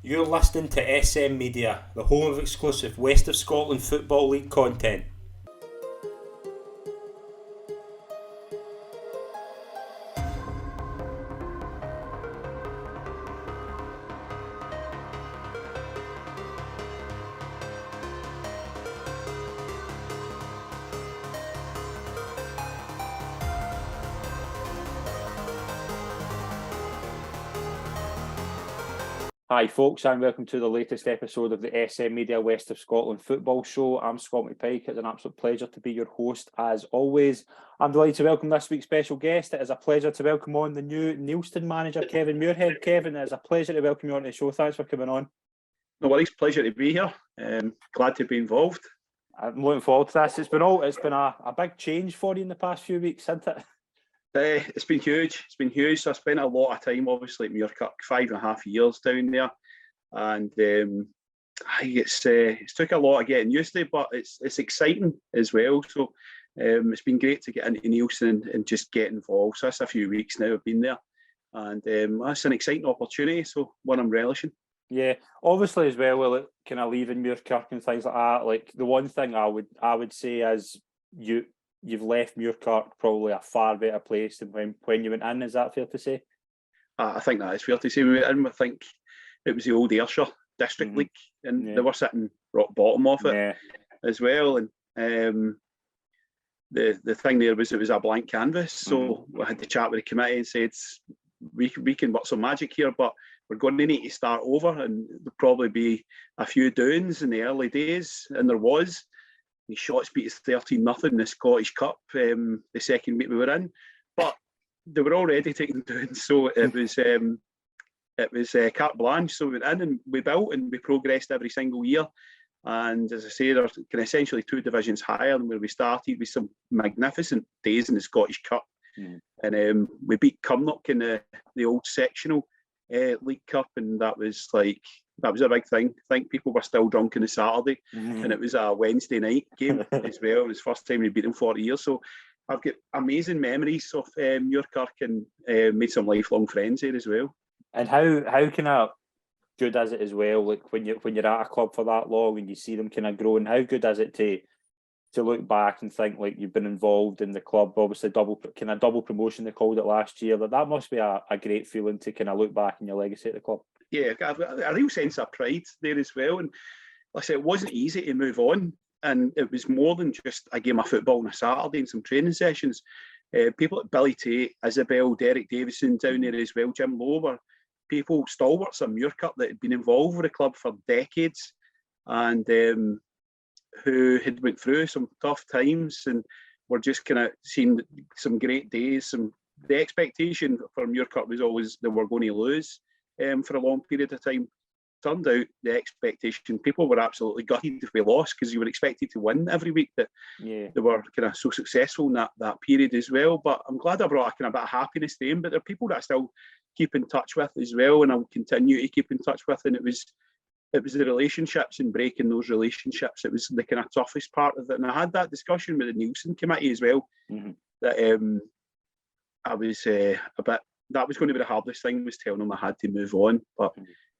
You're listening to SM Media, the home of exclusive West of Scotland Football League content. Hi folks, and welcome to the latest episode of the SM Media West of Scotland Football Show. I'm Scott McPike. It's an absolute pleasure to be your host as always. I'm delighted to welcome this week's special guest. It is a pleasure to welcome on the new Neilston manager, Kevin Muirhead. Kevin, it is a pleasure to welcome you on the show. Thanks for coming on. No worries, pleasure to be here. Glad to be involved. I'm looking forward to this. It's been a big change for you in the past few weeks, hasn't it? It's been huge. It's been huge. So I spent a lot of time, obviously, at Muirkirk, 5.5 years down there, and it's took a lot of getting used to, but it's exciting as well. So it's been great to get into Neilston and just get involved. So that's a few weeks now I've been there, and that's an exciting opportunity. So one I'm relishing. Yeah, obviously as well, kind of leaving Muirkirk and things like that. Like the one thing I would say is you've left Muirkirk probably a far better place than when you went in. Is that fair to say? I think that is fair to say. We went in, I think it was the old Ayrshire District League, and they were sitting rock bottom of it as well. And the thing there was it was a blank canvas. So I had to chat with the committee and said we can work some magic here, but we're going to need to start over, and there'll probably be a few doings in the early days, and there was. The Shots beat us 13-0 in the Scottish Cup the second week we were in, but they were already taking down, so it was carte blanche. So we went in and we built and we progressed every single year. And as I say, they're kind of essentially 2 divisions higher than where we started, with some magnificent days in the Scottish Cup. And we beat Cumnock in the old sectional League Cup, and that was a big thing. I think people were still drunk on the Saturday, and it was a Wednesday night game as well. It was the first time we beat them 40 years. So I've got amazing memories of Muirkirk, and made some lifelong friends there as well. And how kind of good is it as well? Like when you're at a club for that long and you see them kind of grow, and how good is it to look back and think like you've been involved in the club? Obviously, double promotion they called it last year. That must be a great feeling to kind of look back in your legacy at the club. Yeah, I've got a real sense of pride there as well. And like I said, it wasn't easy to move on, and it was more than just a game of football on a Saturday and some training sessions. People like Billy Tate, Isabel, Derek Davison down there as well, Jim Lowe, were people, stalwarts of Muirkirk that had been involved with the club for decades, and who had went through some tough times and were just kind of seeing some great days. The expectation for Muirkirk was always they were going to lose for a long period of time. Turned out the expectation, people were absolutely gutted if we lost, because you were expected to win every week, that they were kind of so successful in that period as well. But I'm glad I brought a kind of bit of happiness to them. But there are people that I still keep in touch with as well, and I'll continue to keep in touch with. And it was the relationships and breaking those relationships. It was the kind of toughest part of it. And I had that discussion with the Neilston committee as well, that I was that was going to be the hardest thing, was telling them I had to move on. But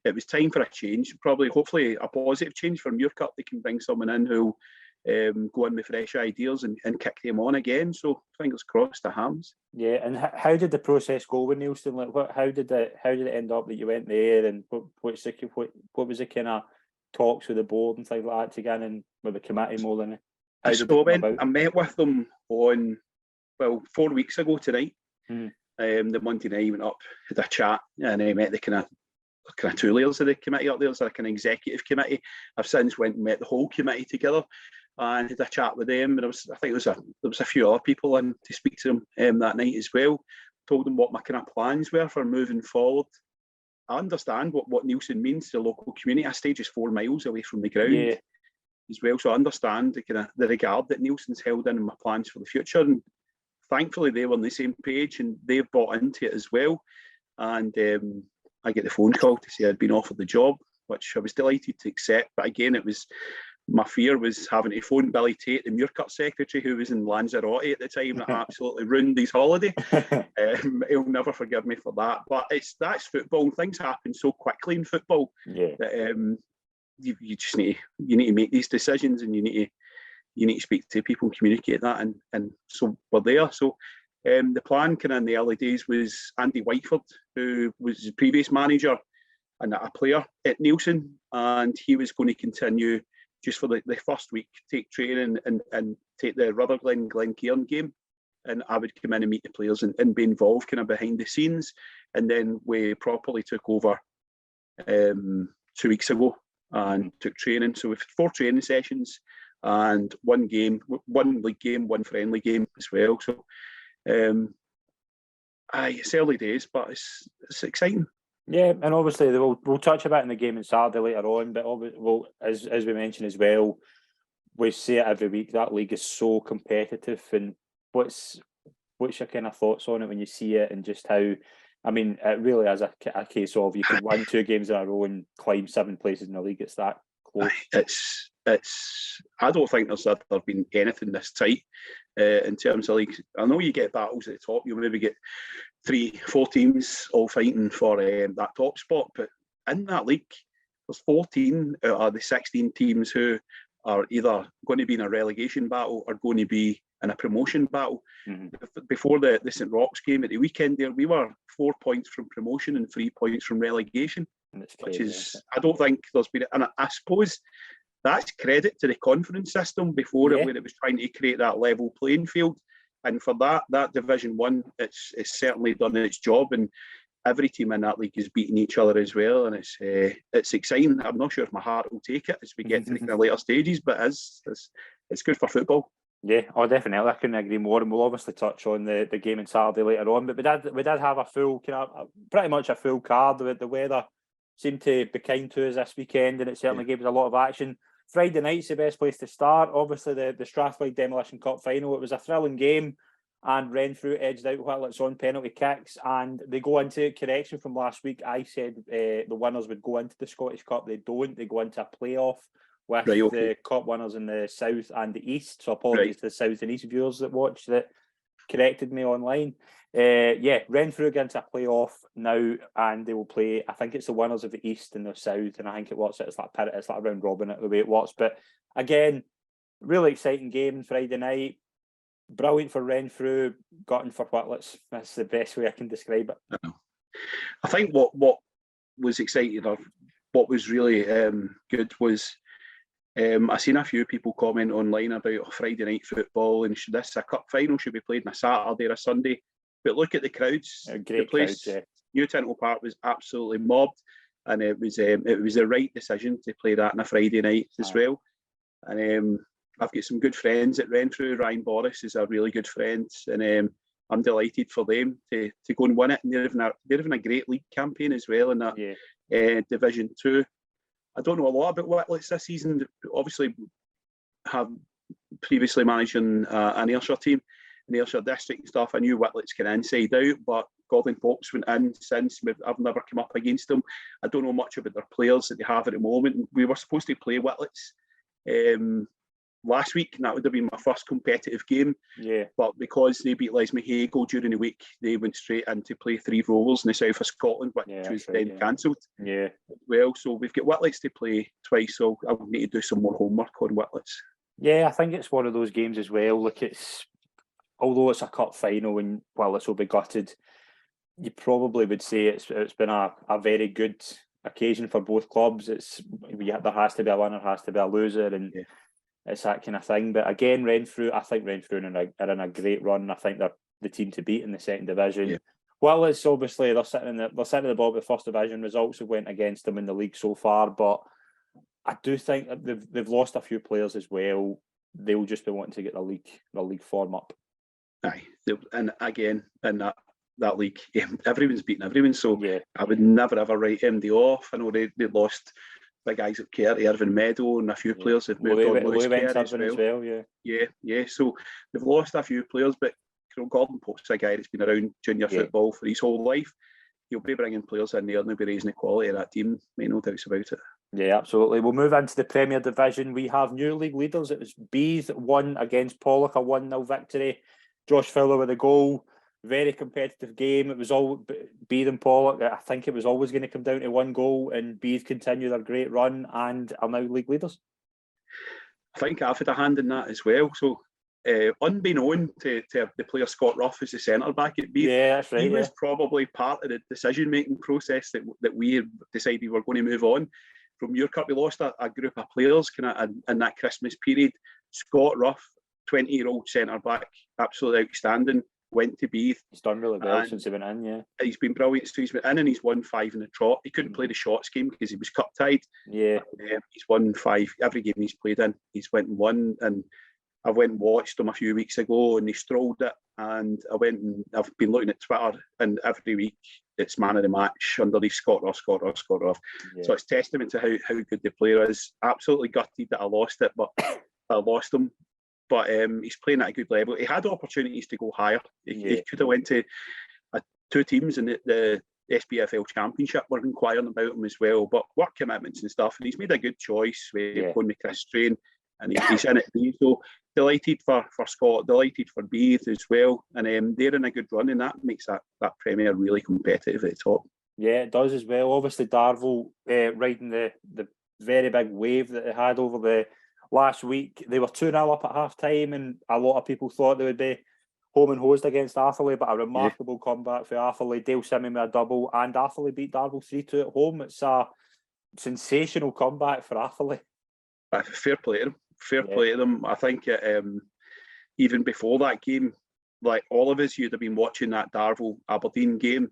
it was time for a change, hopefully a positive change for Muirkirk. They can bring someone in who'll go in with fresh ideas and kick them on again. So fingers crossed to Hams. Yeah, and how did the process go with Neilston? Like, how did it end up that you went there, and what was the kind of talks with the board and things like that to get in with the committee more than? I met with them on 4 weeks ago tonight. The Monday night, went up, had a chat, and I met the kind of 2 layers of the committee up there. There's like an executive committee. I've since went and met the whole committee together and had a chat with them. And I think there was a few other people in to speak to them that night as well. Told them what my kind of plans were for moving forward. I understand what Neilston means to the local community. I stay just 4 miles away from the ground as well, so I understand the regard that Neilston's held in my plans for the future. And thankfully, they were on the same page, and they've bought into it as well. And I get the phone call to say I'd been offered the job, which I was delighted to accept. But again, it was my fear was having to phone Billy Tate, the Muirkirk secretary, who was in Lanzarote at the time, that absolutely ruined his holiday. He'll never forgive me for that. But that's football. Things happen so quickly in football that you just need to make these decisions, and you need to speak to people and communicate that. And so we're there. So the plan kind of in the early days was Andy Whiteford, who was the previous manager and a player at Neilston, and he was going to continue just for the first week, take training and take the Rutherglen Glencairn game, and I would come in and meet the players and be involved kind of behind the scenes. And then we properly took over 2 weeks ago and took training. So we've 4 training sessions and 1 game, 1 league game, 1 friendly game as well. So it's early days, but it's exciting. Yeah, and obviously we'll touch a bit in the game on Saturday later on, but as we mentioned as well, we say it every week, that league is so competitive. And what's your kind of thoughts on it when you see it, and just how, I mean, it really is a case of you could win 2 games in a row and climb 7 places in the league. It's that close. It's. I don't think there's ever been anything this tight in terms of leagues. I know you get battles at the top. You maybe get 3-4 teams all fighting for that top spot, but in that league, there's 14 out of the 16 teams who are either going to be in a relegation battle or going to be in a promotion battle. Before the St Roch's game at the weekend there, we were 4 points from promotion and 3 points from relegation, which is, I don't think there's been, and I suppose that's credit to the conference system before it, where it was trying to create that level playing field. And for that Division 1, it's certainly done its job, and every team in that league is beating each other as well, and it's exciting. I'm not sure if my heart will take it as we get to the later stages, but it's good for football. Yeah, definitely. I couldn't agree more, and we'll obviously touch on the game on Saturday later on. But we did have a full, pretty much a full card. The weather seemed to be kind to us this weekend, and it certainly gave us a lot of action. Friday night's the best place to start. Obviously, the Strathclyde Demolition Cup final. It was a thrilling game, and Renfrew edged out Whitlets on penalty kicks, and they go into correction from last week. I said the winners would go into the Scottish Cup. They don't. They go into a playoff with the cup winners in the south and the east. So apologies to the south and east viewers that watched that corrected me online. Renfrew get into a playoff now, and they will play, I think it's the winners of the east and the south, and I think it's like a round robin the way it works. But again, really exciting game Friday night. Brilliant for Renfrew, gutting for Whitlets. That's the best way I can describe it. I think what was exciting, or what was really good was I seen a few people comment online about Friday night football, and a cup final should be played on a Saturday or a Sunday. But look at the crowds. The place, New Tintle Park, was absolutely mobbed, and it was the right decision to play that on a Friday night as well. And I've got some good friends at Renfrew. Ryan Boris is a really good friend, and I'm delighted for them to go and win it. And they're having a great league campaign as well in that Division 2. I don't know a lot about Whitlets this season. Obviously, have previously managed an Ayrshire team, an Ayrshire district and stuff. I knew Whitlets can inside out, but Gordon Popes went in since. I've never come up against them. I don't know much about their players that they have at the moment. We were supposed to play Whitlets last week, and that would have been my first competitive game. But because they beat Lesmahago during the week, they went straight in to play 3 Rovers in the south of Scotland, which was then cancelled. Well, so we've got Whitlets to play twice, so I will need to do some more homework on Whitlets. Yeah, I think it's one of those games as well. Look, although it's a cup final and Whitlets will be gutted, you probably would say it's been a very good occasion for both clubs. There has to be a winner, has to be a loser, and it's that kind of thing. But again, I think Renfrew are in a great run. I think they're the team to beat in the second division. Whitlets, obviously, they're sitting at the bottom of the first division. Results have went against them in the league so far, but I do think they've lost a few players as well. They'll just be wanting to get the league form up. Aye, and again, in that league, everyone's beating everyone. So I would never ever write MD off. I know they lost big guys at Kerry, Irvin Meadow, and a few players have moved on. Lewis Kerry as well. So they've lost a few players, but Gordon Pope's a guy that's been around junior football for his whole life. He'll be bringing players in there and he'll be raising the quality of that team, no doubts about it. Yeah, absolutely. We'll move into the Premier Division. We have new league leaders. It was Beath won against Pollock, a 1-0 victory. Josh Fowler with a goal. Very competitive game. It was all Beath and Pollock. I think it was always going to come down to one goal, and Beath continue their great run and are now league leaders. I think I've had a hand in that as well. So, unbeknown to the player Scott Ruff as the centre back at Beath, that's right. He was probably part of the decision-making process that we decided we were going to move on from Muirkirk. We lost a group of players kind of in that Christmas period. Scott Ruff, 20-year-old centre back, absolutely outstanding. Went to Beath. He's done really well since he went in, yeah. He's been brilliant. So he's been in and he's won 5 in the trot. He couldn't play the shots game because he was cup tied. Yeah. He's won 5 every game he's played in. He's went and won, and I went and watched him a few weeks ago, and he strolled it. And I've been looking at Twitter, and every week it's man of the match underneath Scott Ruff. Yeah. So it's testament to how good the player is. Absolutely gutted that I lost it, but I lost him. But he's playing at a good level. He had opportunities to go higher. He could have went to 2 teams in the SPFL Championship were inquiring about him as well. But work commitments and stuff, and he's made a good choice with going with Chris Strain, and he's in it. So delighted for Scott, delighted for Beath as well, and they're in a good run, and that makes that Premier really competitive at the top. Yeah, it does as well. Obviously, Darvel riding the very big wave that they had over the last week. They were 2-0 up at half time, and a lot of people thought they would be home and hosed against Atherley, but a remarkable comeback for Atherley. Dale Simon with a double, and Atherley beat Darvel 3-2 at home. It's a sensational comeback for Atherley. Fair play to them. Fair play to them. I think even before that game, like all of us, you'd have been watching that Darvel Aberdeen game,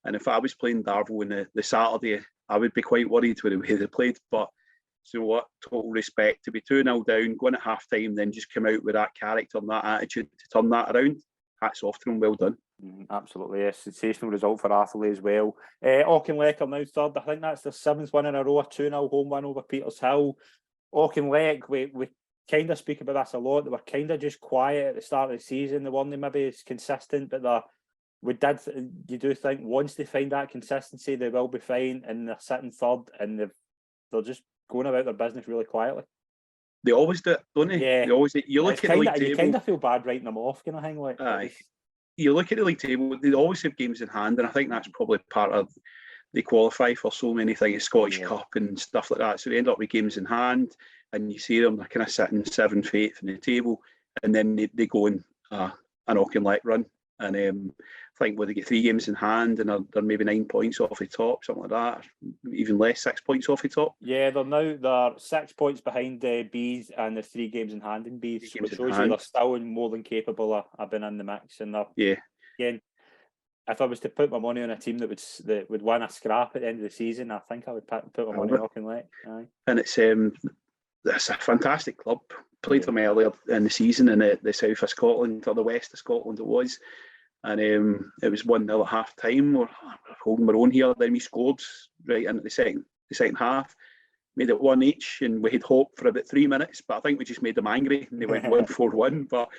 and if I was playing Darvel in the Saturday, I would be quite worried with the way they played. But so what? Total respect to be 2-0 down, going at half time, then just come out with that character and that attitude to turn that around. Hats off to them. Well done. Absolutely, a sensational result for Atherley as well. Auchinleck are now third. I think that's their 7th win in a row, a 2-0 home win over Petershill. Auchinleck, we kind of speak about this a lot. They were kind of just quiet at the start of the season. They weren't maybe as consistent, but you do think once they find that consistency, they will be fine, and they're sitting third, and they're just going about their business really quietly. They always do it, don't they? Yeah. They always do. You look at the league table. You kind of feel bad writing them off, kind of thing. Like, aye. You look at the league table, they always have games in hand, and I think that's probably part of they qualify for so many things, Scottish Cup and stuff like that. So they end up with games in hand, and you see them, they're kind of sitting 7th, 8th in the table, and then they go on an Auchinleck run. And I think they get 3 games in hand, and they're maybe 9 points off the top, something like that, even less, 6 points off the top. Yeah, they're 6 points behind Bees, and the 3 games in hand in Bees. So it shows you they're still more than capable of being in the mix. And again, if I was to put my money on a team that would win a scrap at the end of the season, I think I would put my money on Auchinleck. And it's a fantastic club. Played them earlier in the season in the south of Scotland, or the west of Scotland it was. And it was 1-0 at half time. We're holding our own here. Then we scored right into the second half. Made it 1 each, and we had hope for about 3 minutes, but I think we just made them angry and they went 1-4-1. But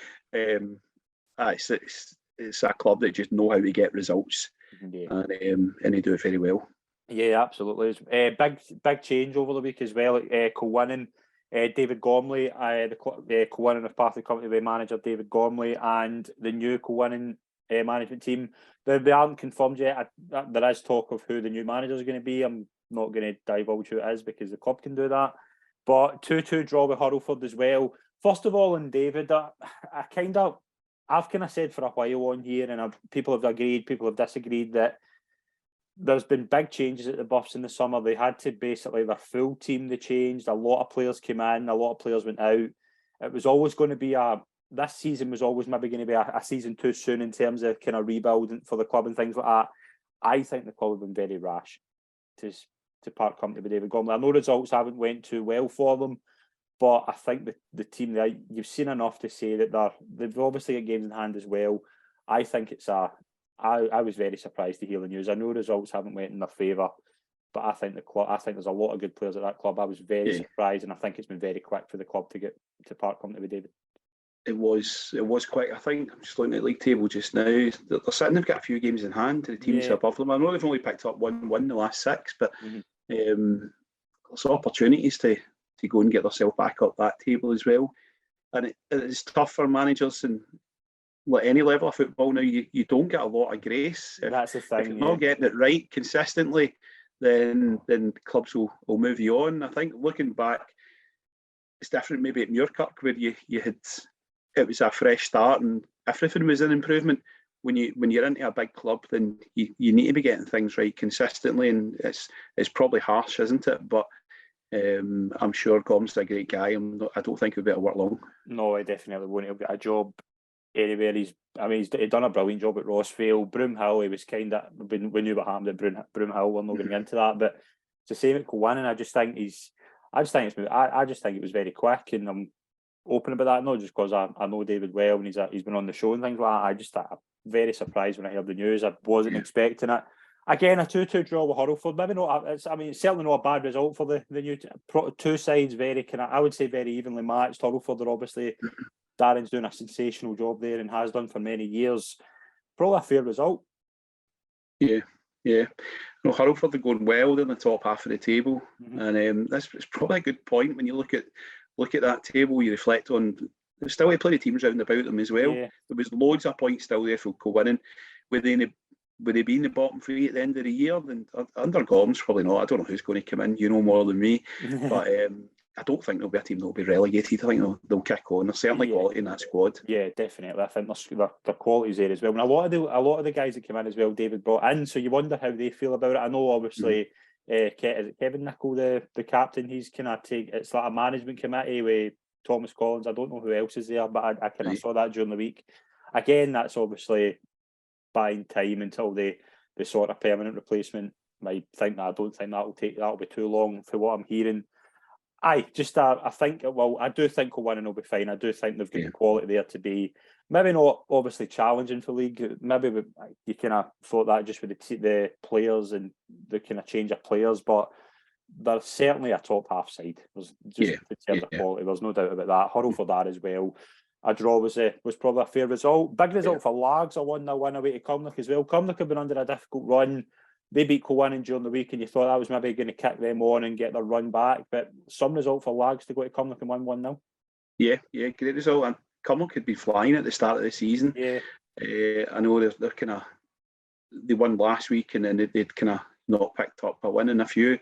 it's a club that just know how to get results, and they do it very well. Yeah, absolutely. Big change over the week as well. Co-winning David Gormley, the co-winning of part of the company by manager David Gormley, and the new co-winning management team. They aren't confirmed yet. There is talk of who the new manager is going to be. I'm not going to divulge who it is because the club can do that. But 2-2 draw with Hurlford as well. First of all, in David, I've kind of said for a while on here, and people have agreed, people have disagreed, that there's been big changes at the Buffs in the summer. They had to basically, their full team, they changed. A lot of players came in, a lot of players went out. It was always going to be this season was always maybe going to be a season too soon in terms of kind of rebuilding for the club and things like that. I think the club have been very rash to part company with David Gormley. I know results haven't went too well for them, but I think the team, you've seen enough to say that they've obviously got games in hand as well. I think I was very surprised to hear the news. I know results haven't went in their favour, but I think there's a lot of good players at that club. I was very surprised, and I think it's been very quick for the club to get to part company with David. It was quick. I think I'm just looking at the league table just now. They're sitting. They've got a few games in hand. The teams above them. I know they've only picked up 1-1 the last 6, but there's opportunities to go and get themselves back up that table as well. And it's tough for managers and like any level of football now. You don't get a lot of grace. That's the thing. If you're not getting it right consistently, then clubs will move you on. I think looking back, it's different maybe at Muirkirk where you had, it was a fresh start and everything was an improvement. When you're into a big club, then you need to be getting things right consistently, and it's probably harsh, isn't it? But I'm sure Gom's a great guy. I don't think he'll be able to work long. No, he definitely won't. He'll get a job anywhere. He's done a brilliant job at WOSFL. Broomhill, he was kind of, we knew what happened at Broomhill. We're not going into that, but it's the same at Kilwinning. I just think it was very quick, and I'm open about that. Not just because I know David well and he's been on the show and things like that. I'm very surprised when I heard the news. I wasn't expecting it. Again, a 2-2 draw with Hurlford. Maybe not. It's certainly not a bad result for the new two sides. I would say very evenly matched. Hurlford are obviously, Darren's doing a sensational job there and has done for many years. Probably a fair result. Yeah. No, Hurlford are going well in the top half of the table, and that's probably a good point when you look at that table. You reflect on there's still plenty of teams round about them as well. Yeah. There was loads of points still there for Kilwinning. Would they be in the bottom three at the end of the year? Then under Goms, probably not. I don't know who's going to come in. You know more than me, but I don't think there'll be a team that'll be relegated. I think they'll kick on. There's certainly quality in that squad. Yeah, definitely. I think their quality's there as well. And a lot of the guys that came in as well, David brought in. So you wonder how they feel about it. I know, obviously, is it Kevin Nicol, the captain? He's kind of it's like a management committee with Thomas Collins. I don't know who else is there, but I kind of saw that during the week. Again, that's obviously buying time until they sort of permanent replacement. I don't think that'll be too long for what I'm hearing. I do think Kilwinning will be fine. I do think they've got the quality there to be maybe not obviously challenging for league. Maybe you kind of thought that just with the players and the kind of change of players, but they're certainly a top half side. There's just in terms of quality, there's no doubt about that. Hurlford are as well. A draw was probably a fair result. Big result for Largs, a 1-0 win away to Cumnock as well. Cumnock have been under a difficult run. They beat Kilwinning during the week, and you thought that was maybe going to kick them on and get their run back. But some result for Lags to go to Cumnock and win 1-0. Yeah, great result. And Cumnock could be flying at the start of the season. Yeah, I know they're kind of, they won last week, and then they'd kind of not picked up a win in a few.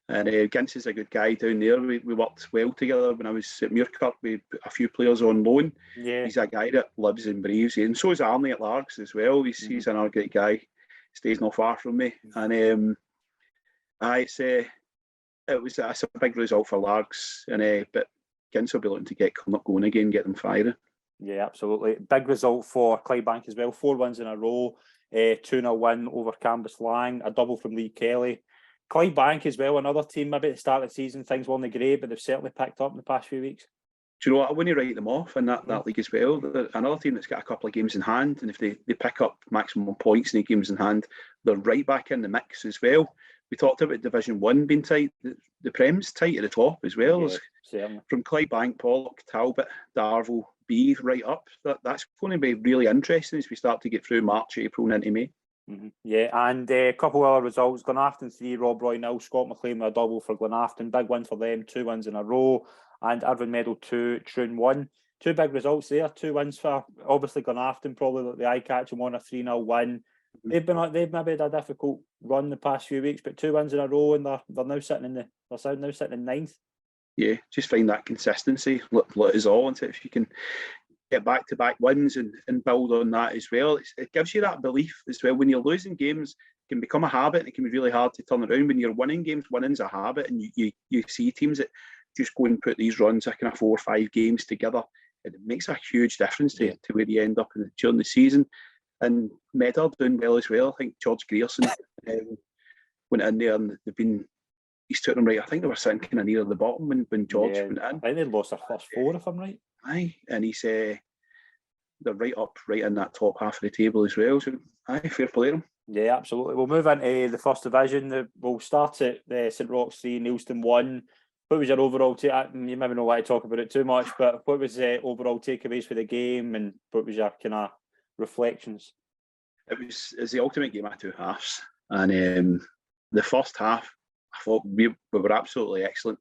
And Gintz is a good guy down there. We worked well together when I was at Muirkirk. We put a few players on loan. Yeah, he's a guy that lives and breathes, and so is Arnie at Largs as well. He's another great guy. Stays not far from me, and it's a big result for Largs, and but Gintz will be looking to get Cumnock going again, get them firing. Yeah, absolutely. Big result for Clydebank as well. 4 wins in a row. 2-0 win over Cambuslang. A double from Lee Kelly. Clydebank as well, another team. Maybe at the start of the season things weren't great, but they've certainly picked up in the past few weeks. Do you know what? I wouldn't write them off in that league as well. They're another team that's got a couple of games in hand, and if they pick up maximum points in the games in hand, they're right back in the mix as well. We talked about Division 1 being tight. The Prem's tight at the top as well. Yeah, from Clydebank, Pollock, Talbot, Darvel, B right up. That's going to be really interesting as we start to get through March, April and into May. Yeah, and a couple of other results. Glenafton 3, Rob Roy 0. Scott McLean with a double for Glenafton. Big win for them, 2 wins in a row. And Irvine Meadow 2, Troon 1. 2 big results there. 2 wins for obviously Glenafton, probably the eye-catching one, a 3-0 win. They've maybe had a difficult run the past few weeks, but 2 wins in a row, and they're now sitting in ninth. Yeah, just find that consistency. Let us all into it. If you can get back-to-back wins and build on that as well, it gives you that belief as well. When you're losing games, it can become a habit, and it can be really hard to turn around. When you're winning games, winning's a habit, and you see teams that just go and put these runs, kind of 4 or 5 games together. It makes a huge difference to where you end up during the season. And Medar doing well as well. I think George Grierson went in there, and he's took them right. I think they were sitting kind of near the bottom when George went in. I think they lost their first 4, if I'm right. Aye, and he's they're right in that top half of the table as well. So aye, fair play to them. Yeah, absolutely. We'll move into the first division. We'll start at St Roch's 3, Neilston 1. What was your overall take? You maybe don't like to talk about it too much, but what was the overall takeaways for the game, and what was your kind of reflections? It's the ultimate game of 2 halves, and the first half, I thought we were absolutely excellent.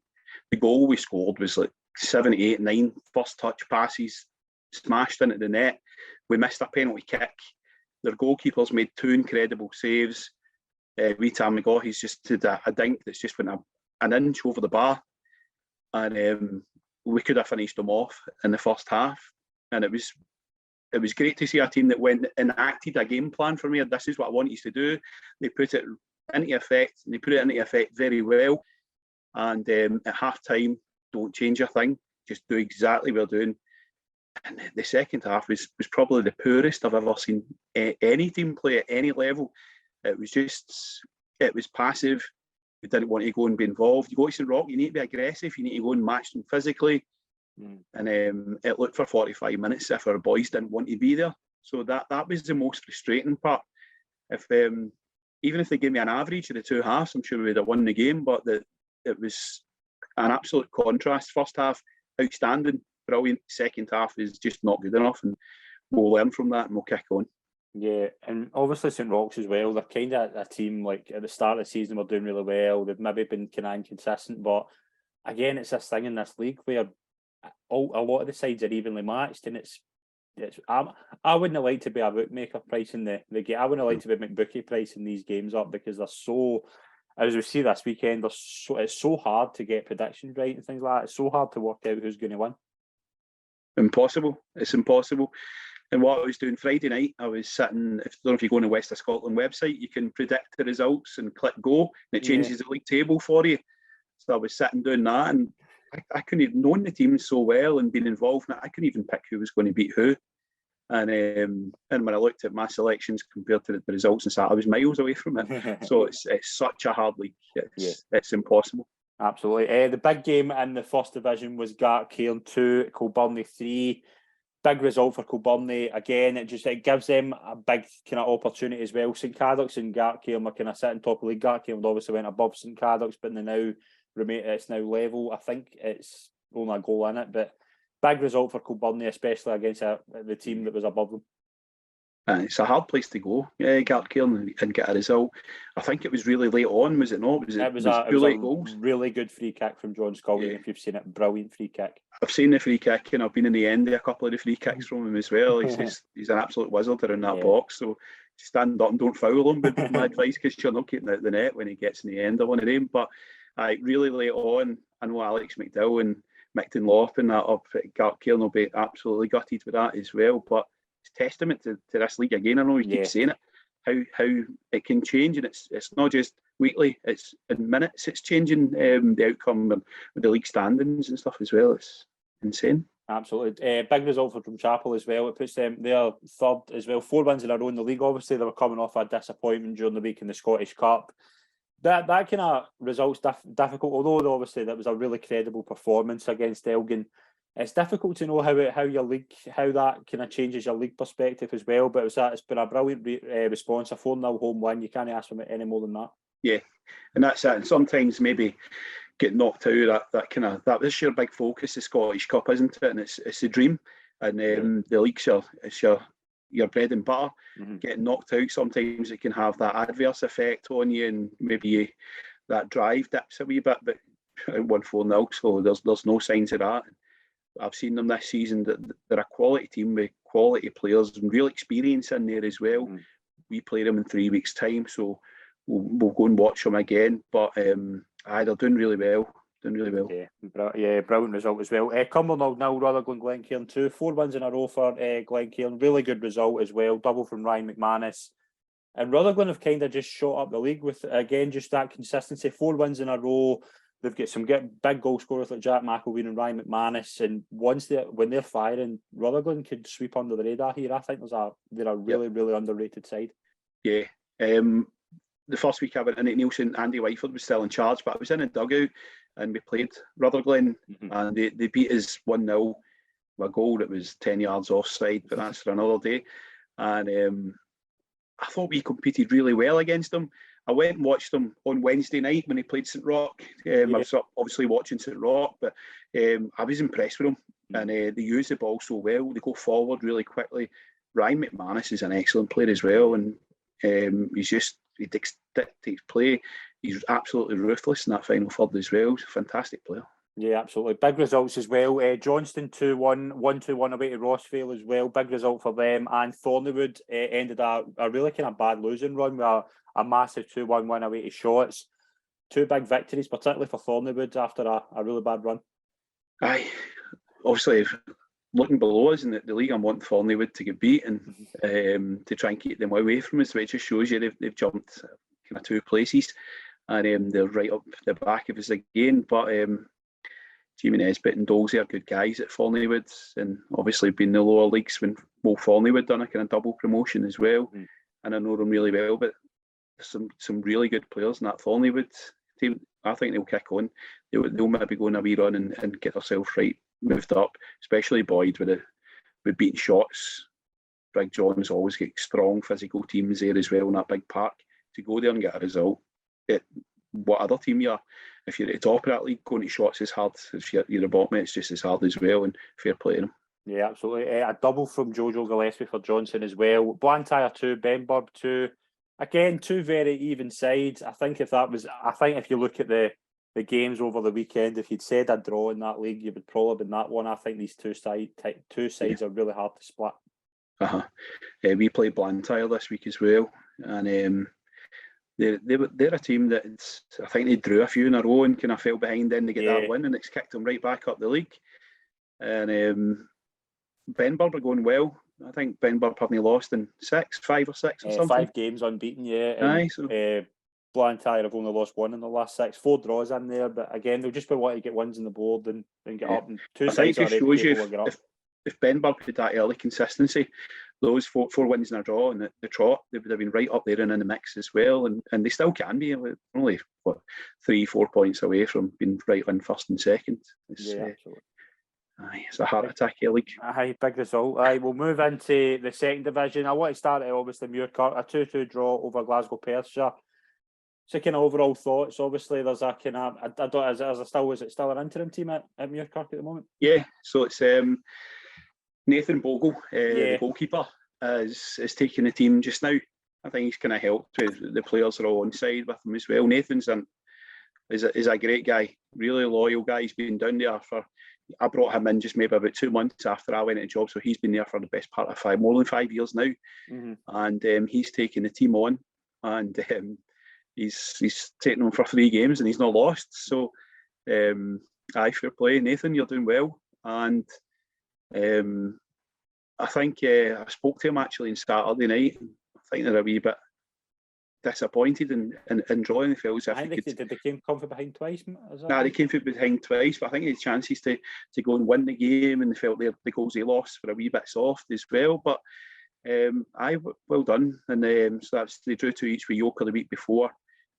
The goal we scored was like 7, 8, 9 first touch passes, smashed into the net. We missed a penalty kick. Their goalkeepers made 2 incredible saves. Rita McGaughey's just did a dink that's just went an inch over the bar. And we could have finished them off in the first half. And it was great to see a team that went and enacted a game plan for me. This is what I want you to do. They put it into effect, and they put it into effect very well. And at half time, don't change a thing. Just do exactly what we're doing. And the second half was probably the poorest I've ever seen any team play at any level. It was passive. We didn't want to go and be involved. You go to St Roch, you need to be aggressive. You need to go and match them physically. And it looked for 45 minutes if our boys didn't want to be there. So that was the most frustrating part. Even if they gave me an average of the 2 halves, I'm sure we would have won the game. But it was an absolute contrast. First half, outstanding, brilliant. Second half is just not good enough, and we'll learn from that and we'll kick on. Yeah, and obviously St Roch's as well. They're kind of a team, like at the start of the season, we're doing really well. They've maybe been kind of inconsistent, but again, it's this thing in this league where a lot of the sides are evenly matched, and I wouldn't like to be a bookmaker pricing the game. I wouldn't like to be McBookie pricing these games up, because they're so, as we see this weekend, it's so hard to get predictions right and things like that. It's so hard to work out who's going to win. Impossible. It's impossible. And what I was doing Friday night, I was sitting, I don't know if you go on the West of Scotland website, you can predict the results and click go, and it changes the league table for you. So I was sitting doing that, and I couldn't have known the team so well and been involved in it. I couldn't even pick who was going to beat who. And when I looked at my selections compared to the results and stuff, I was miles away from it. So it's such a hard league. It's impossible. Absolutely. The big game in the first division was Gartcairn 2, Kilburnie 3. Big result for Kilburnie. Again, it gives them a big kind of opportunity as well. St Cadoc's and Gartcairn were kind of sitting top of the league. Gartcairn obviously went above St Cadoc's, but it's now level. I think it's only a goal in it, but big result for Kilburnie, especially against the team that was above them. It's a hard place to go, Gartcairn, and get a result. I think it was really late on, was it not? It was a really good free kick from John Scully. If you've seen it, brilliant free kick. I've seen the free kick, and I've been in the end of a couple of the free kicks from him as well. He's an absolute wizard around that box. So stand up and don't foul him, would be my advice, because you're not getting out the net when he gets in the end of one of them. But really late on, I know Alex McDowell and Micton Lorpin that up at Gartcairn will be absolutely gutted with that as well. But it's testament to this league again. I know you keep saying it, how it can change, and it's not just weekly, it's in minutes. It's changing the outcome of the league standings and stuff as well. It's insane. Absolutely. Big result for Drumchapel as well. It puts them, they're third as well. 4 wins in a row in the league. Obviously, they were coming off a disappointment during the week in the Scottish Cup. That kind of result's difficult, although obviously that was a really credible performance against Elgin. It's difficult to know how that kind of changes your league perspective as well. But it's been a brilliant response, a 4-0 home win. You can't ask for any more than that. Yeah, and that's it. And sometimes maybe get knocked out. That is your big focus, the Scottish Cup, isn't it? And it's a dream. And the league's your bread and butter. Getting knocked out, sometimes it can have that adverse effect on you, and maybe that drive dips a wee bit. But 1-4-0, so there's no signs of that. I've seen them this season. That they're a quality team with quality players and real experience in there as well. We play them in 3 weeks' time, so we'll go and watch them again. But they're doing really well. Yeah, brilliant result as well. Cumbernauld 0, Rutherglen Glencairn 2. 4 wins in a row for Glencairn. Really good result as well. Double from Ryan McManus. And Rutherglen have kind of just shot up the league with, again, just that consistency. 4 wins in a row. They've got some big goal scorers like Jack McElveen and Ryan McManus. And when they're firing, Rutherglen could sweep under the radar here. I think they're a really, really underrated side. Yeah. The first week I went in at Neilston, Andy Whiteford was still in charge, but I was in a dugout and we played Rutherglen, and they beat us 1-0. A goal that was 10 yards offside, but that's for another day. And I thought we competed really well against them. I went and watched them on Wednesday night when they played St Roch. I was obviously watching St Roch, but I was impressed with them. And they use the ball so well. They go forward really quickly. Ryan McManus is an excellent player as well, and he dictates play. he's absolutely ruthless in that final third as well. He's a fantastic player. Yeah, absolutely. Big results as well. Johnston 2-1, 1-2-1 away to Rossvale as well. Big result for them. And Thornleywood ended a really kind of bad losing run with a massive 2-1 win away to Shotts. Two big victories, particularly for Thornleywood after a really bad run. Aye, obviously, looking below us in the league, I'm wanting Thornleywood to get beaten to try and keep them away from us, which just shows you they've jumped kind of 2 places, and they're right up the back of us again. But Jimmy Nesbitt and Dolsey are good guys at Thornleywood, and obviously been in the lower leagues when Thornleywood done a kind of double promotion as well, and I know them really well. But some really good players in that Thornleywood team. I think they'll kick on. They'll maybe go on a wee run and get themselves moved up, especially Boyd with beating Shotts. Big John's always get strong physical teams there as well in that big park. To go there and get a result, what other team you are, if you're at the top of that league, going to Shotts is hard. If you're the bottom, it's just as hard as well, and fair play to them. Yeah, absolutely. A double from Jojo Gillespie for Johnson as well. Blantyre 2, Benburb 2. Again, 2 very even sides. I think if you look at the games over the weekend, if you'd said a draw in that league, you would probably been that one. I think these two sides are really hard to split. We played Blantyre this week as well, and they're a team that I think they drew a few in a row and kind of fell behind. Then they get that win, and it's kicked them right back up the league. And Benburb are going well. I think Benburb haven't lost in 5 or 6 or something. 5 games unbeaten, yeah. And, Blantyre have only lost 1 in the last 6. 4 draws in there, but again, they'll just be wanting to get wins on the board and get up. And 2 sides are shows you if Benburb had that early consistency, those 4 wins in a draw and the trot, they would have been right up there and in the mix as well. And they still can be. Only 3-4 points away from being right in first and second. Absolutely. It's a heart attack league. Big result. We'll move into the second division. I want to start at obviously Muirkirk, a 2-2 draw over Glasgow Perthshire. So kind of overall thoughts. Obviously, there's a kind of is it still an interim team at Muirkirk at the moment? Yeah. So it's Nathan Bogle, the goalkeeper, is taking the team just now. I think he's kind of helped with the players are all on side with him as well. Nathan's is a great guy, really loyal guy. He's been down there I brought him in just maybe about 2 months after I went into job, so he's been there for the best part of more than 5 years now. And he's taken the team on, and he's taken them for 3 games and he's not lost. So fair play, Nathan, you're doing well. And I think I spoke to him actually on Saturday night. I think they're a wee bit disappointed in drawing. They felt as if they came from behind twice. They came from behind twice, but I think they had chances to go and win the game, and they felt the goals they lost were a wee bit soft as well. But well done. And so they drew 2 each with Yoker the week before,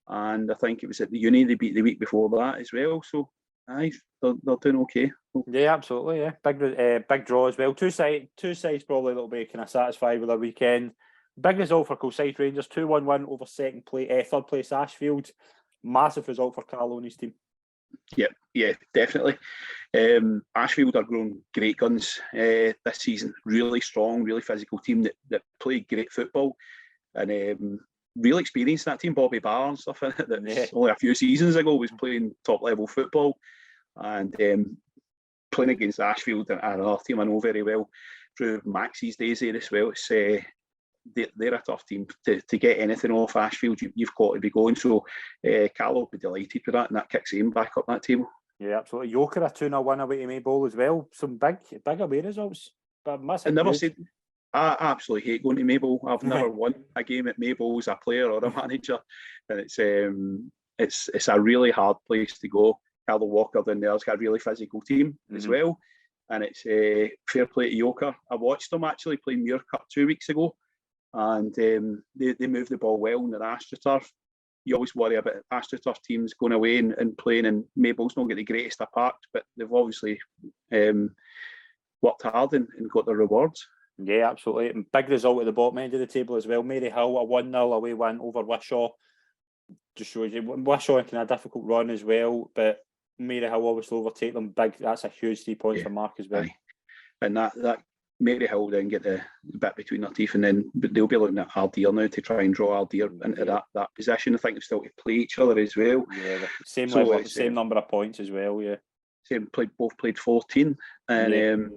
and I think it was at the uni they beat the week before that as well. So they're doing okay. Yeah, absolutely. Yeah, big draw as well. Two sides probably that'll be kind of satisfied with their weekend. Big result for Kilsyth Rangers, 2-1 win over third place Ashfield. Massive result for Carl Oney's team. Yeah, definitely. Ashfield are growing great guns this season. Really strong, really physical team that play great football, and real experienced that team. Bobby Barr and stuff in it. That only a few seasons ago was playing top level football, and playing against Ashfield and another team I know very well through Maxie's days there as well. It's they're a tough team to get anything off Ashfield. You've got to be going. So Carl will be delighted with that, and that kicks him back up that table. Yeah, absolutely. Yoker a 2-0 win away to Maybole as well. Some big away results. But I absolutely hate going to Maybole. I've never won a game at Maybole as a player or a manager, and it's a really hard place to go. Carlo Walker down there's got a really physical team as well, and it's fair play to Yoker. I watched them actually play Muirkirk 2 weeks ago, and they moved the ball well in their AstroTurf. You always worry about AstroTurf teams going away and playing, and Mable's not get the greatest of parks, but they've obviously worked hard and got their rewards. Yeah, absolutely. And big result at the bottom end of the table as well. Maryhill, a 1-0 away win over Wishaw. Just shows you Wishaw in a difficult run as well, but Maryhill obviously overtake them big. That's a huge 3 points for Mark as well. And that Maryhill then get the bit between their teeth, and then they'll be looking at Ardeer now to try and draw Ardeer into that position. I think they've still to play each other as well. Yeah, the same level, the same number of points as well. Yeah, both played 14, and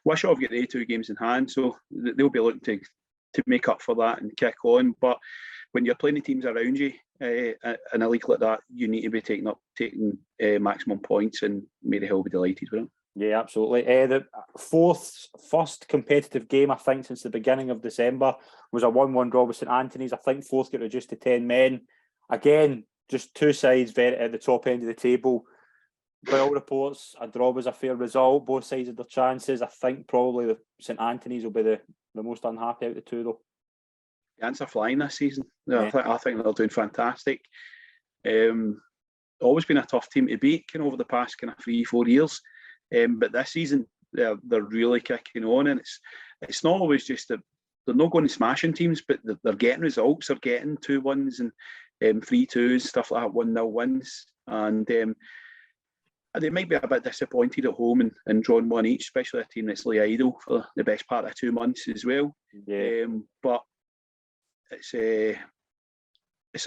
Wishaw have got the 2 games in hand, so they'll be looking to make up for that and kick on. But when you're playing the teams around you in a league like that, you need to be taking maximum points, and Maryhill will be delighted with it. Yeah, absolutely. The first competitive game, I think, since the beginning of December was a 1-1 draw with St Anthony's. I think Forth got reduced to 10 men. Again, just 2 sides very at the top end of the table. By all reports, a draw was a fair result. Both sides had their chances. I think probably the St Anthony's will be the most unhappy out of the 2, though. The Ants are flying this season. Yeah. I think they're doing fantastic. Always been a tough team to beat over the past 3-4 years. But this season they're really kicking on, and it's not always just that they're not going to smashing teams, but they're getting results. They're getting 2-1s and 3-2s, stuff like that, 1-0 wins, and they might be a bit disappointed at home and drawing 1 each, especially a team that's lay idle for the best part of 2 months as well. Yeah. But it's a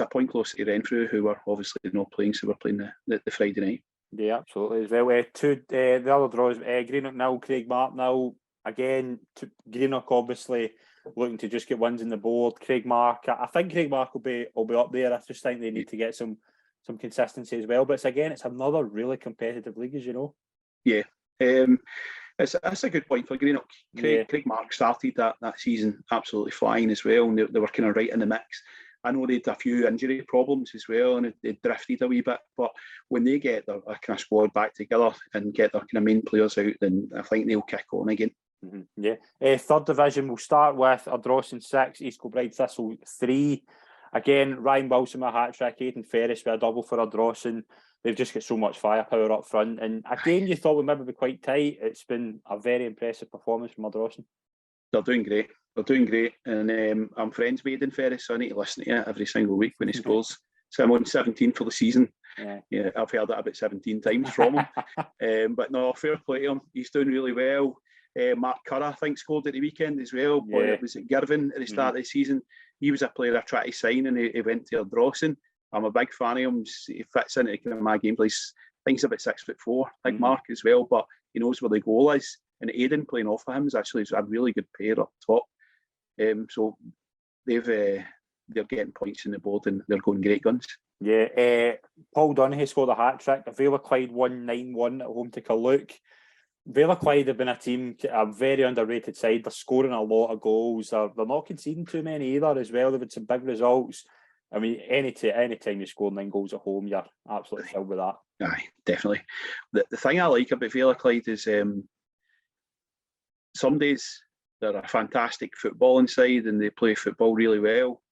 point close to Renfrew, who are obviously not playing, so we're playing the Friday night. Yeah, absolutely as well. The other draws: Greenock 0, Craigmark 0. Again, Greenock obviously looking to just get wins on the board. Craigmark, I think Craigmark will be up there. I just think they need to get some consistency as well. But it's another really competitive league, as you know. Yeah, that's a good point for Greenock. Craigmark started that season absolutely flying as well, and they were kind of right in the mix. I know they had a few injury problems as well, and they drifted a wee bit. But when they get their kind of squad back together and get their kind of main players out, then I think they'll kick on again. Mm-hmm. Yeah. Third division, we'll start with Ardrossan 6, East Kilbride Thistle 3. Again, Ryan Wilson with a hat-trick, Aidan Ferris with a double for Ardrossan. They've just got so much firepower up front. And a game you thought would maybe be quite tight. It's been a very impressive performance from Ardrossan. They're doing great. And I'm friends with Aidan Ferris, so I need to listen to it every single week when he scores. So I'm on 17 for the season. Yeah, I've heard that about 17 times from him. But no, fair play to him. He's doing really well. Mark Curra, I think, scored at the weekend as well. Yeah. It was at Girvan at the start of the season. He was a player I tried to sign, and he went to Ardrossan. I'm a big fan of him. He fits into kind of my gameplay. I think he's about 6'4", like Mark as well, but he knows where the goal is. And Aidan playing off of him is actually a really good pair up top. So they're getting points on the board, and they're going great guns. Yeah, Paul Donaghy scored a hat-trick. Vale of Clyde won 9-1 at home to Carluke. Vale of Clyde have been a very underrated side. They're scoring a lot of goals. They're not conceding too many either as well. They've had some big results. I mean, any time you score 9 goals at home, you're absolutely filled with that. Aye, definitely. The thing I like about Vale of Clyde is some days they're a fantastic footballing side and they play football really well.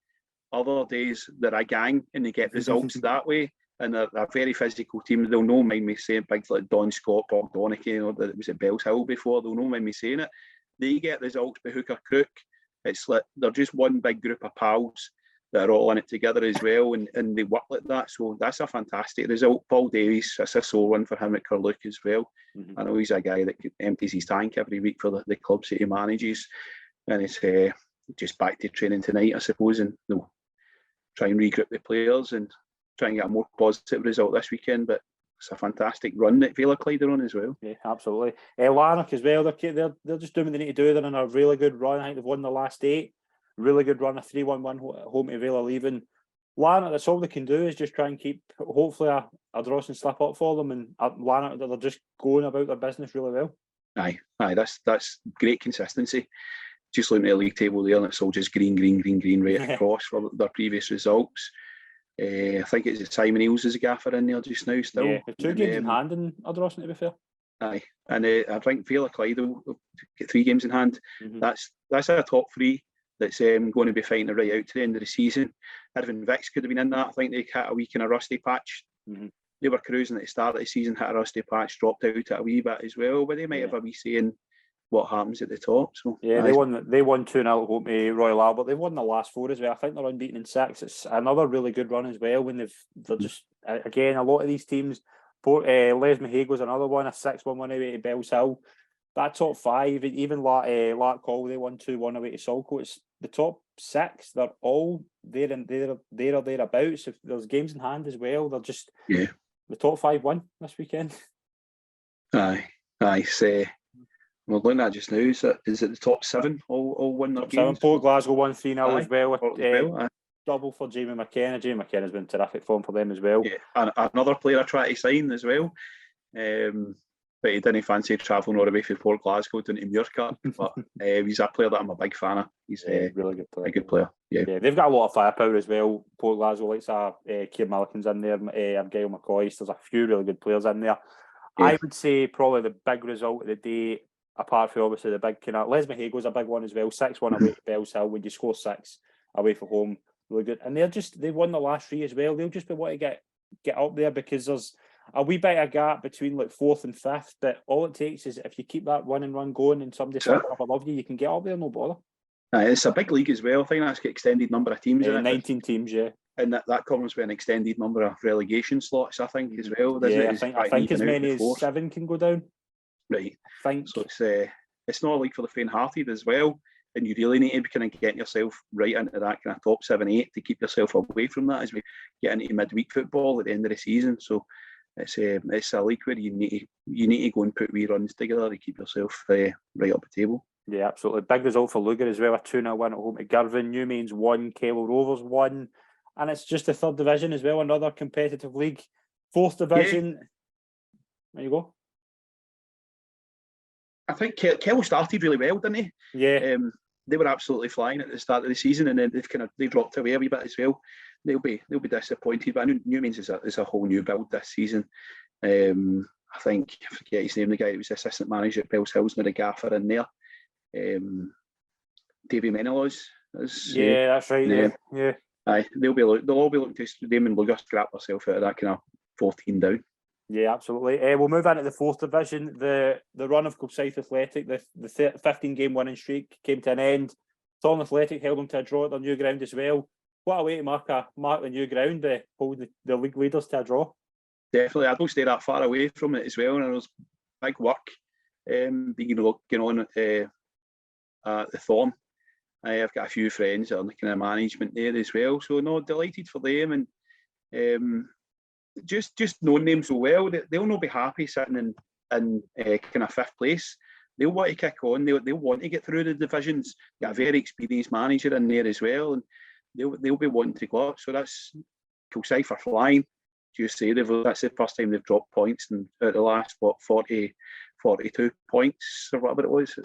Other days they're a gang and they get results that way. And they're a very physical team. They'll not mind me saying big like Don Scott, Bob Donaghy, that it was at Bells Hill before. They'll not mind me saying it. They get results by hook or crook. It's like they're just one big group of pals that are all in it together as well, and they work like that. So that's a fantastic result. Paul Davies, that's a sore one for him at Carluke as well. I know he's a guy that empties his tank every week for the clubs that he manages, and it's just back to training tonight, I suppose, and they'll try and regroup the players and try and get a more positive result this weekend. But it's a fantastic run that Vale of Clyde are on as well. Yeah, absolutely. Lanark as well. They're just doing what they need to do. They're in a really good run. I think they've won the last 8. Really good run, a 3-1 win home to Vale of Leven. Lanark, that's all they can do is just try and keep, hopefully, a Ardrossan slip up for them, and Lanark, they're just going about their business really well. Aye, that's great consistency. Just looking at the league table there, and it's all just green right across for their previous results. I think it's Simon Eales as a gaffer in there just now still. Yeah, 2 games in hand in Ardrossan, to be fair. Aye, and I think Vale of Clyde will get 3 games in hand. That's a top 3 that's going to be fighting right out to the end of the season. Irvin Vicks could have been in that. I think they hit a week in a rusty patch. They were cruising at the start of the season, hit a rusty patch, dropped out at a wee bit as well, but they might have a wee say in what happens at the top. So yeah, they won 2-0 at home to Royal Albert. They've won the last 4 as well. I think they're unbeaten in 6. It's another really good run as well. When they're just, again, a lot of these teams. Les Mahague was another one, a 6-1 win away to Bells Hill. that top five, even Lark Hall, they won 2-1 away to Salco. It's the top six. They're all there and there or thereabouts. If there's games in hand as well, they're just the top five won this weekend. Aye. So we're looking at just now. Is it the top seven all win their games? Port Glasgow won 3-0 as well. Aye. Double for Jamie McKenna. Jamie McKenna's been terrific form for them as well. Yeah, and another player I tried to sign as well. But he didn't fancy travelling all the way from Port Glasgow down to Muirkirk. But he's a player that I'm a big fan of. He's a really good player. A good player. Yeah, they've got a lot of firepower as well. Port Glasgow, like Kieran Milliken's in there, Gail McCoy. There's a few really good players in there. Yeah. I would say probably the big result of the day, apart from obviously the big kind of Les Mahago's a big one as well. 6-1 away to Bells Hill. When you score 6 away from home, really good. And they've won the last 3 as well. They'll just be wanting to get up there because there's a wee bit of gap between like 4th and 5th, but all it takes is if you keep that run and run going and somebody up above you, you can get up there, no bother. It's a big league as well. I think that's got extended number of teams in it. 19 teams, yeah. And that comes with an extended number of relegation slots, I think, as well. Yeah, I think as many as 7 can go down. Right. I think. So it's not a league for the faint-hearted as well. And you really need to be kind of getting yourself right into that kind of top 7, 8 to keep yourself away from that as we get into midweek football at the end of the season. So it's a league where you need to go and put wee runs together to keep yourself right up the table. Yeah, absolutely. Big result for Lugar as well. A 2-0 win at home to Girvan. Newmains won. Kello Rovers won. And it's just the 3rd division as well. Another competitive league. 4th division. Yeah. There you go. I think Kello started really well, didn't he? Yeah. They were absolutely flying at the start of the season, and then they dropped away a wee bit as well. They'll be disappointed, but I know Newmains is a whole new build this season. I think I forget his name. The guy who was assistant manager at Bells Hill's now the gaffer in there. Davy Menelaus. That's right. Yeah. Aye, they'll all be looking to them and Lugar scrap themselves out of that kind of 14 down. Yeah, absolutely. We'll move on to the 4th division. The run of Kilsyth Athletic, the 15-game winning streak came to an end. Thorn Athletic held them to a draw at their new ground as well. What a way to mark the new ground, hold the league leaders to a draw. Definitely, I don't stay that far away from it as well, and it was big work being going on at the Thorn. I've got a few friends that are kind of management there as well, so no, delighted for them, and just knowing them so well, they'll not be happy sitting in kind of 5th place. They'll want to kick on. They'll want to get through the divisions. Got a very experienced manager in there as well, and they'll be wanting to go up. So that's Kilsyth for flying. You say that's the first time they've dropped points in the last 42 points or whatever it was.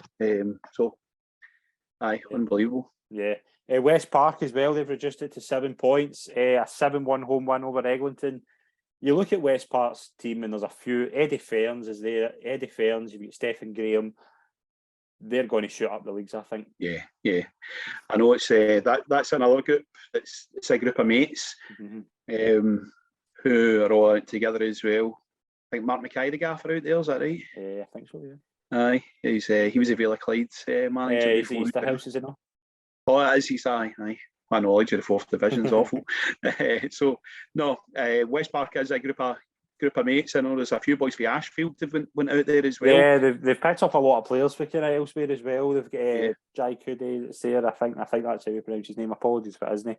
Unbelievable. Yeah. West Park as well, they've reduced it to 7 points. A 7-1 home win over Eglinton. You look at West Park's team and there's a few. Eddie Ferns is there. Eddie Ferns, you've got Stephen Graham. They're going to shoot up the leagues, I think. Yeah. I know it's that's another group. It's a group of mates who are all out together as well. I think Mark Mackay, the gaffer out there, is that right? I think so, yeah. Aye, he was a Villa Clyde manager before. He's the house, is he not? Oh, it is. He's aye. My knowledge of the 4th division is awful. So no, West Park is a group of mates. I know there's a few boys for Ashfield that went out there as well. Yeah, they've picked up a lot of players for kind of elsewhere as well. They've got Jai Cudi that's there. I think that's how you pronounce his name. Apologies for it, isn't he?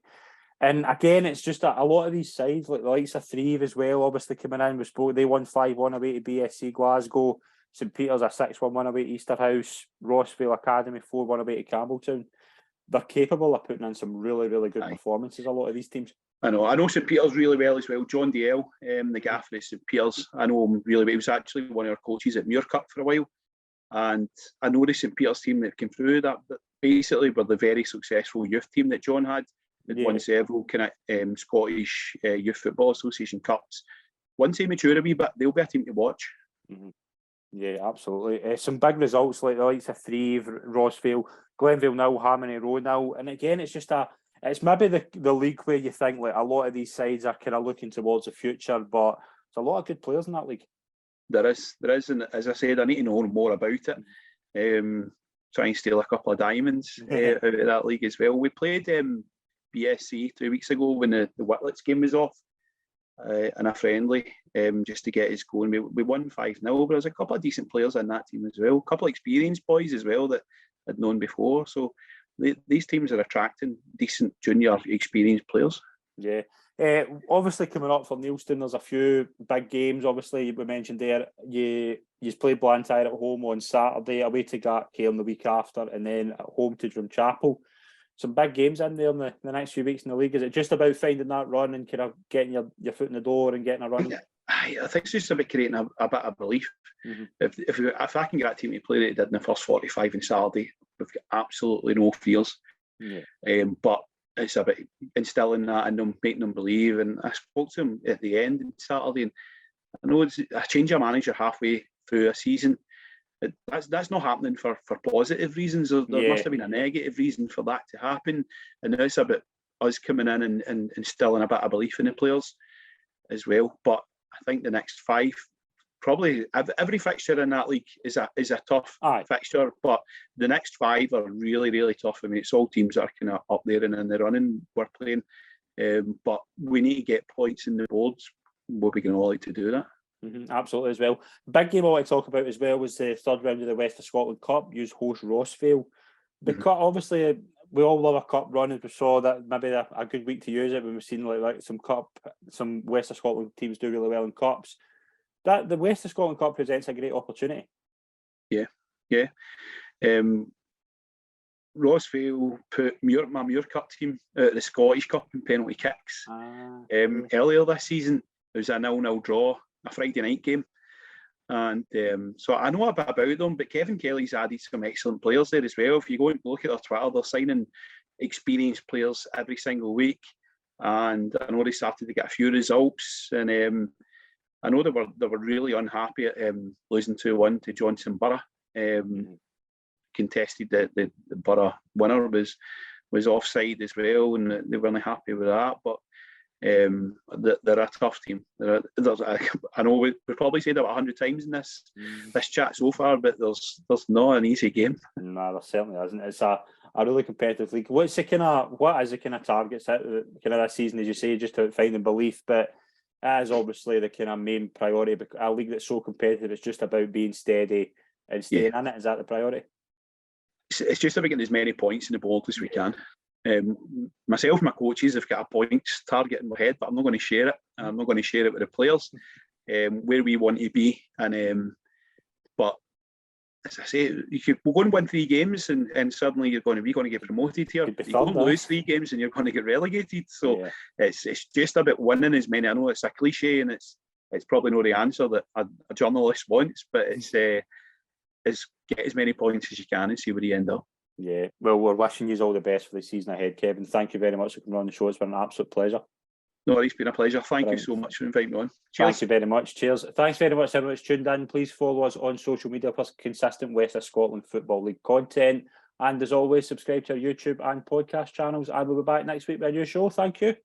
And again, it's just a lot of these sides, like the likes of Threave as well, obviously coming in. They won 5-1 away to BSC Glasgow. St Peter's a 6-1 win away to Easterhouse. Rossvale Academy 4-1 away to Campbelltown. They're capable of putting in some really, really good performances, a lot of these teams. I know St Peter's really well as well. John DL, the gaffer at St Peter's, I know him really well. He was actually one of our coaches at Muirkirk for a while. And I know the St Peter's team that came through that basically were the very successful youth team that John had. They'd won several kind of Scottish Youth Football Association Cups. Once they mature a wee bit, they'll be a team to watch. Mm-hmm. Yeah, absolutely. Some big results like the likes of Threave, Rossvale, Glenville 0, Harmony Road 0. And again, it's it's maybe the league where you think like a lot of these sides are kind of looking towards the future, but there's a lot of good players in that league. There is, and as I said, I need to know more about it. Try and steal a couple of diamonds out of that league as well. We played BSC 2 weeks ago when the Whitlets game was off, in a friendly just to get us going. We won 5-0, but there's a couple of decent players in that team as well. A couple of experienced boys as well that I'd known before. So these teams are attracting decent junior experienced players. Yeah. Obviously, coming up for Neilston, there's a few big games. Obviously, we mentioned there, you played Blantyre at home on Saturday, away to Gartcairn the week after, and then at home to Drumchapel. Some big games in there in the next few weeks in the league. Is it just about finding that run and kind of getting your foot in the door and getting a run? I think it's just about creating a bit of belief. Mm-hmm. If I can get a team to play that it did in the first 45 on Saturday, we've got absolutely no fears. Yeah. But it's about instilling that in them, making them believe. And I spoke to him at the end on Saturday, and I know it's a change of manager halfway through a season. That's not happening for positive reasons. There must have been a negative reason for that to happen. And now it's about us coming in and instilling a bit of belief in the players as well. But I think the next 5, probably every fixture in that league is a tough fixture, but the next 5 are really, really tough. I mean, it's all teams that are kind of up there and in the running we're playing. But we need to get points in the boards. We'll be going all out to do that. Mm-hmm, absolutely as well. Big game I want to talk about as well was the third round of the West of Scotland Cup. You host WOSFL. The cup, obviously, we all love a cup run, and we saw that maybe a good week to use it when we've seen like some West of Scotland teams do really well in cups. That the West of Scotland Cup presents a great opportunity. Yeah. Rosvale put my Muirkirk team out of the Scottish Cup in penalty kicks. Earlier this season, there was a 0-0 draw, a Friday night game. And so I know a bit about them, but Kevin Kelly's added some excellent players there as well. If you go and look at their Twitter, they're signing experienced players every single week. And I know they started to get a few results. And I know they were really unhappy at losing 2-1 to Johnson Borough. Contested the Borough winner was offside as well, and they weren't happy with that. But they're a tough team. I know we've probably said it 100 times in this chat so far, but there's not an easy game. No, there certainly isn't. It's a really competitive league. What is the kind of targets at kind of this season, as you say, just to finding belief? But it is obviously the kind of main priority. Because a league that's so competitive, it's just about being steady and staying in it. Is that the priority? It's just about getting as many points in the board as we can. Myself and my coaches have got a points target in my head, but I'm not going to share it. I'm not going to share it with the players where we want to be. And but as I say, we're going to win 3 games, and suddenly we're going to get promoted here. You don't lose 3 games, and you're going to get relegated. So it's just about winning as many. I know it's a cliche, and it's probably not the answer that a journalist wants, but it's get as many points as you can and see where you end up. Yeah, well, we're wishing you all the best for the season ahead, Kevin. Thank you very much for coming on the show. It's been an absolute pleasure. No, it's been a pleasure. Thank you so much for inviting me on. Cheers. Thank you very much. Cheers. Thanks very much, everyone that's tuned in. Please follow us on social media for consistent West of Scotland Football League content. And as always, subscribe to our YouTube and podcast channels. And we'll be back next week with a new show. Thank you.